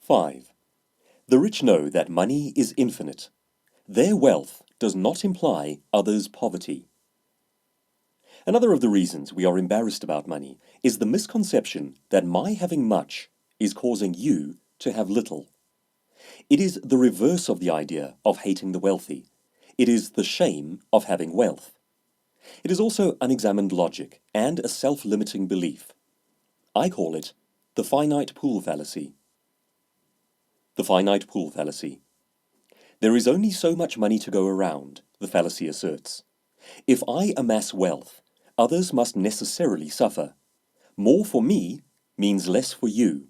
5. The rich know that money is infinite. Their wealth does not imply others' poverty. Another of the reasons we are embarrassed about money is the misconception that my having much is causing you to have little. It is the reverse of the idea of hating the wealthy. It is the shame of having wealth. It is also unexamined logic and a self-limiting belief. I call it the finite pool fallacy. The finite pool fallacy. There is only so much money to go around, the fallacy asserts. If I amass wealth, others must necessarily suffer. More for me means less for you.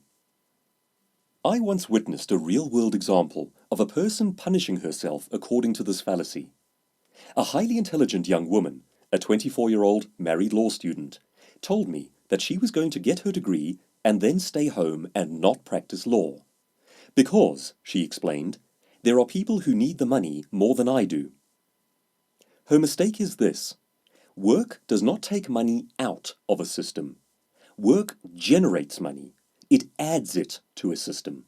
I once witnessed a real-world example of a person punishing herself according to this fallacy. A highly intelligent young woman, a 24-year-old married law student, told me that she was going to get her degree and then stay home and not practice law. Because, she explained, there are people who need the money more than I do. Her mistake is this: work does not take money out of a system. Work generates money. It adds it to a system.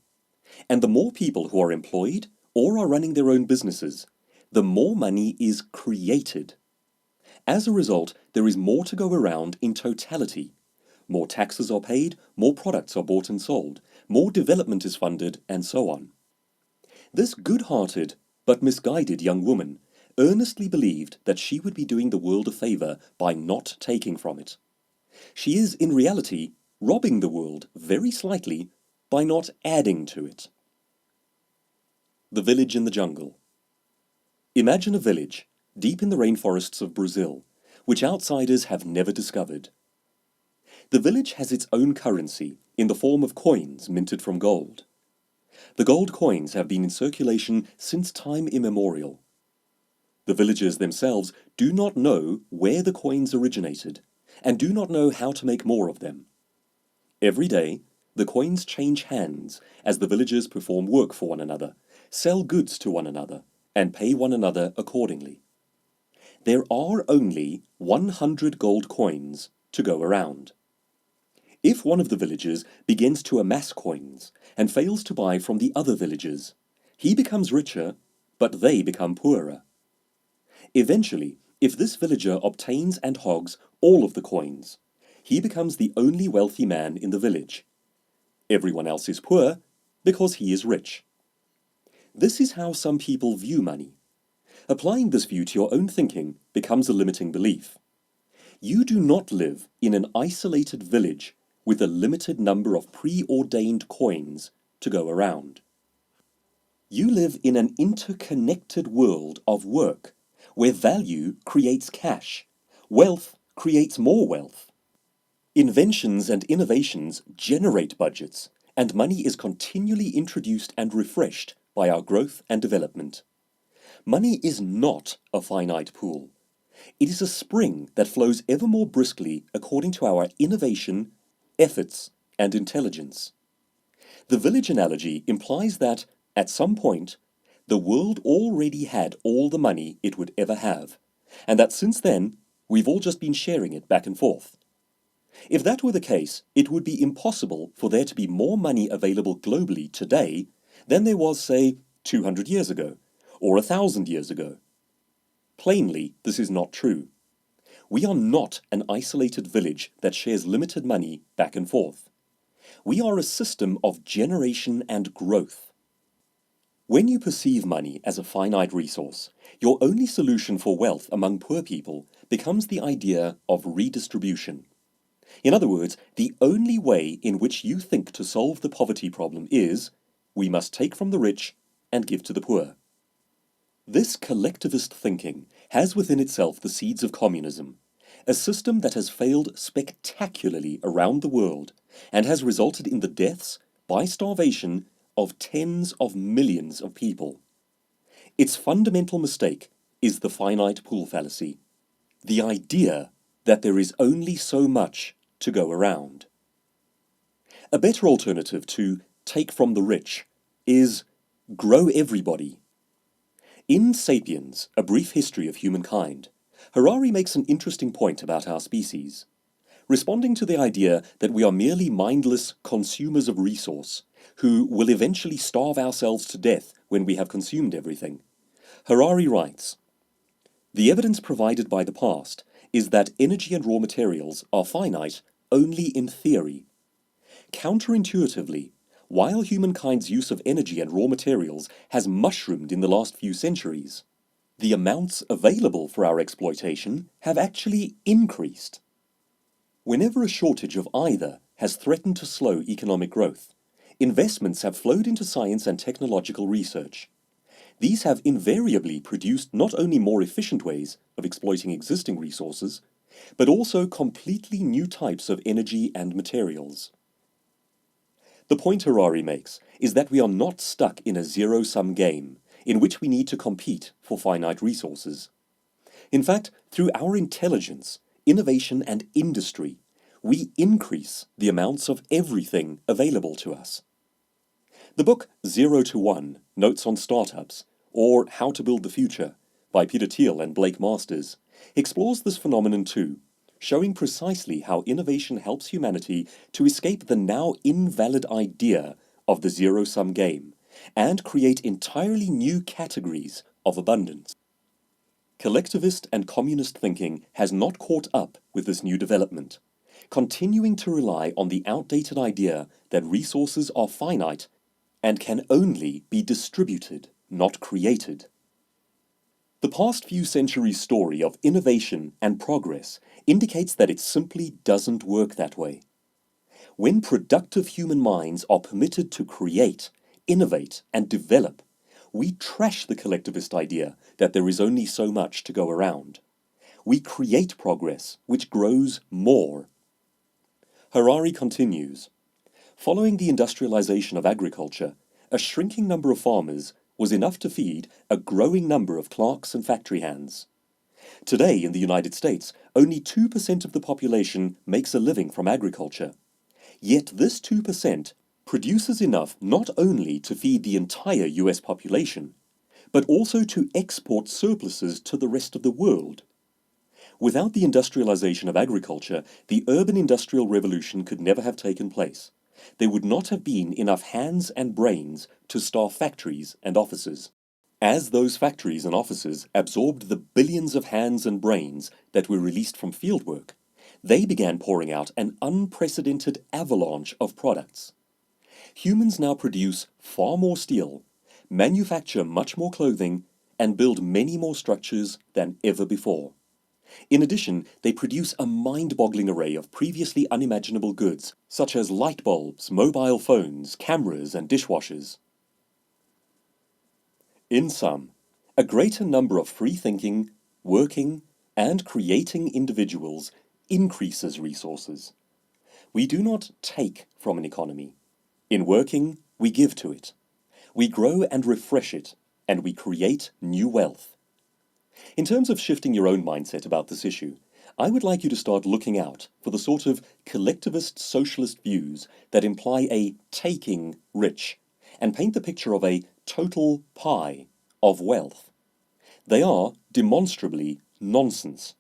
And the more people who are employed or are running their own businesses, the more money is created. As a result, there is more to go around in totality. More taxes are paid, more products are bought and sold, more development is funded, and so on. This good-hearted but misguided young woman earnestly believed that she would be doing the world a favor by not taking from it. She is, in reality, robbing the world very slightly by not adding to it. The village in the jungle. Imagine a village deep in the rainforests of Brazil, which outsiders have never discovered. The village has its own currency in the form of coins minted from gold. The gold coins have been in circulation since time immemorial. The villagers themselves do not know where the coins originated and do not know how to make more of them. Every day, the coins change hands as the villagers perform work for one another, sell goods to one another, and pay one another accordingly. There are only 100 gold coins to go around. If one of the villagers begins to amass coins and fails to buy from the other villagers, he becomes richer, but they become poorer. Eventually, if this villager obtains and hogs all of the coins, he becomes the only wealthy man in the village. Everyone else is poor because he is rich. This is how some people view money. Applying this view to your own thinking becomes a limiting belief. You do not live in an isolated village with a limited number of preordained coins to go around. You live in an interconnected world of work, where value creates cash, wealth creates more wealth. Inventions and innovations generate budgets, and money is continually introduced and refreshed by our growth and development. Money is not a finite pool. It is a spring that flows ever more briskly according to our innovation, efforts, and intelligence. The village analogy implies that, at some point, the world already had all the money it would ever have, and that since then, we've all just been sharing it back and forth. If that were the case, it would be impossible for there to be more money available globally today than there was, say, 200 years ago, or 1,000 years ago. Plainly, this is not true. We are not an isolated village that shares limited money back and forth. We are a system of generation and growth. When you perceive money as a finite resource, your only solution for wealth among poor people becomes the idea of redistribution. In other words, the only way in which you think to solve the poverty problem is, we must take from the rich and give to the poor. This collectivist thinking has within itself the seeds of communism, a system that has failed spectacularly around the world and has resulted in the deaths, by starvation, of tens of millions of people. Its fundamental mistake is the finite pool fallacy, the idea that there is only so much to go around. A better alternative to take from the rich is grow everybody. In Sapiens, A Brief History of Humankind, Harari makes an interesting point about our species. responding to the idea that we are merely mindless consumers of resource, who will eventually starve ourselves to death when we have consumed everything. Harari writes, "The evidence provided by the past is that energy and raw materials are finite only in theory. Counterintuitively, while humankind's use of energy and raw materials has mushroomed in the last few centuries, the amounts available for our exploitation have actually increased. Whenever a shortage of either has threatened to slow economic growth, investments have flowed into science and technological research. These have invariably produced not only more efficient ways of exploiting existing resources, but also completely new types of energy and materials." The point Harari makes is that we are not stuck in a zero-sum game in which we need to compete for finite resources. In fact, through our intelligence, innovation and industry, we increase the amounts of everything available to us. The book 0 to 1, Notes on Startups, or How to Build the Future, by Peter Thiel and Blake Masters, explores this phenomenon too, showing precisely how innovation helps humanity to escape the now invalid idea of the zero-sum game and create entirely new categories of abundance. Collectivist and communist thinking has not caught up with this new development, continuing to rely on the outdated idea that resources are finite and can only be distributed, not created. The past few centuries' story of innovation and progress indicates that it simply doesn't work that way. When productive human minds are permitted to create, innovate, and develop, we trash the collectivist idea that there is only so much to go around. We create progress, which grows more. Harari continues, "Following the industrialization of agriculture, a shrinking number of farmers was enough to feed a growing number of clerks and factory hands. Today in the United States, only 2% of the population makes a living from agriculture. Yet this 2% produces enough not only to feed the entire US population, but also to export surpluses to the rest of the world. Without the industrialization of agriculture, the urban industrial revolution could never have taken place. There would not have been enough hands and brains to staff factories and offices. As those factories and offices absorbed the billions of hands and brains that were released from fieldwork, they began pouring out an unprecedented avalanche of products. Humans now produce far more steel, manufacture much more clothing, and build many more structures than ever before. In addition, they produce a mind-boggling array of previously unimaginable goods, such as light bulbs, mobile phones, cameras, and dishwashers. In sum, a greater number of free-thinking, working, and creating individuals increases resources. We do not take from an economy. In working, we give to it. We grow and refresh it, and we create new wealth. In terms of shifting your own mindset about this issue, I would like you to start looking out for the sort of collectivist socialist views that imply a taking rich and paint the picture of a total pie of wealth. They are demonstrably nonsense,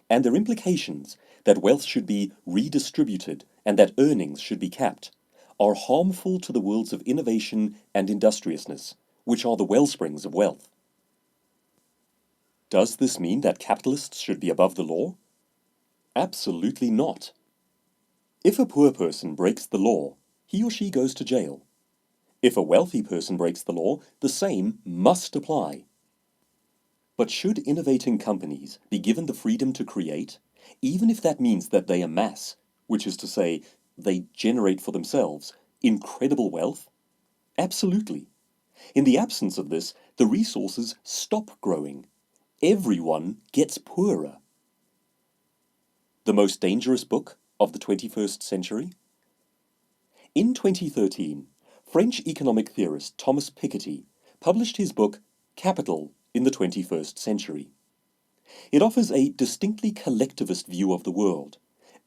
and their implications that wealth should be redistributed and that earnings should be capped are harmful to the worlds of innovation and industriousness, which are the wellsprings of wealth. Does this mean that capitalists should be above the law? Absolutely not. If a poor person breaks the law, he or she goes to jail. If a wealthy person breaks the law, the same must apply. But should innovating companies be given the freedom to create, even if that means that they amass, which is to say, they generate for themselves, incredible wealth? Absolutely. In the absence of this, the resources stop growing. Everyone gets poorer. The most dangerous book of the 21st century? In 2013, French economic theorist Thomas Piketty published his book Capital in the 21st Century. It offers a distinctly collectivist view of the world,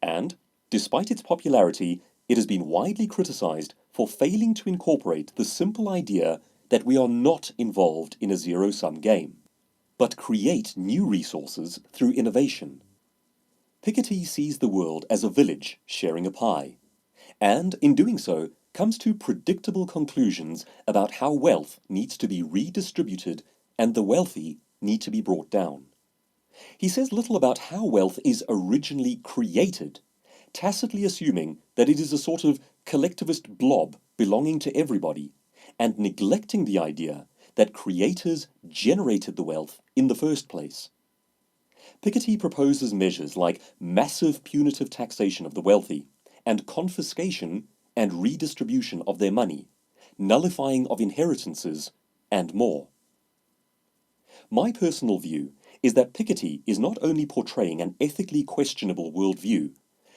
and, despite its popularity, it has been widely criticized for failing to incorporate the simple idea that we are not involved in a zero-sum game, but create new resources through innovation. Piketty sees the world as a village sharing a pie, and in doing so comes to predictable conclusions about how wealth needs to be redistributed and the wealthy need to be brought down. He says little about how wealth is originally created, tacitly assuming that it is a sort of collectivist blob belonging to everybody, and neglecting the idea that creators generated the wealth in the first place. Piketty proposes measures like massive punitive taxation of the wealthy and confiscation and redistribution of their money, nullifying of inheritances, and more. My personal view is that Piketty is not only portraying an ethically questionable worldview,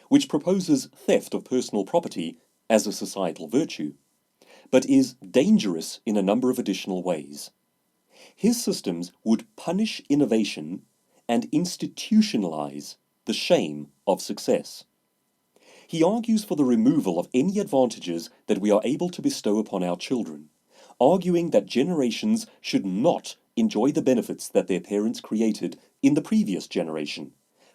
which proposes theft of personal property as a societal virtue, but is dangerous in a number of additional ways. His systems would punish innovation and institutionalize the shame of success. He argues for the removal of any advantages that we are able to bestow upon our children, arguing that generations should not enjoy the benefits that their parents created in the previous generation,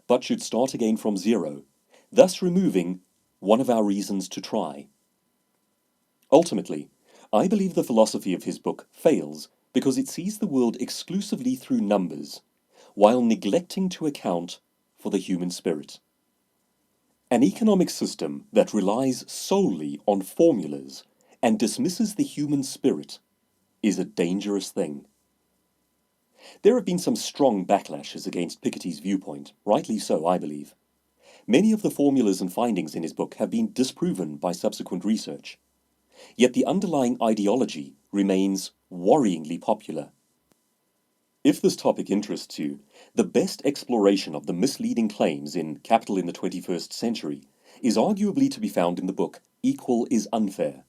but should start again from zero, thus removing one of our reasons to try. Ultimately, I believe the philosophy of his book fails because it sees the world exclusively through numbers, while neglecting to account for the human spirit. An economic system that relies solely on formulas and dismisses the human spirit is a dangerous thing. There have been some strong backlashes against Piketty's viewpoint, rightly so, I believe. Many of the formulas and findings in his book have been disproven by subsequent research. Yet the underlying ideology remains worryingly popular. If this topic interests you, the best exploration of the misleading claims in Capital in the 21st Century is arguably to be found in the book Equal is Unfair.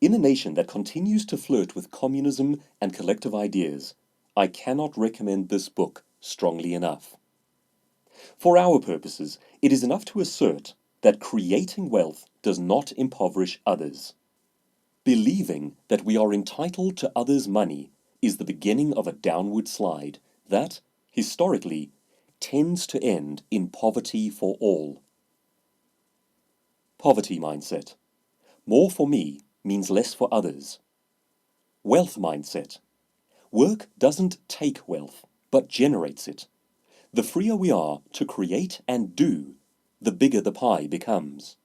In a nation that continues to flirt with communism and collective ideas, I cannot recommend this book strongly enough. For our purposes, it is enough to assert that creating wealth does not impoverish others. Believing that we are entitled to others' money is the beginning of a downward slide that, historically, tends to end in poverty for all. Poverty mindset. More for me means less for others. Wealth mindset. Work doesn't take wealth, but generates it. The freer we are to create and do, the bigger the pie becomes.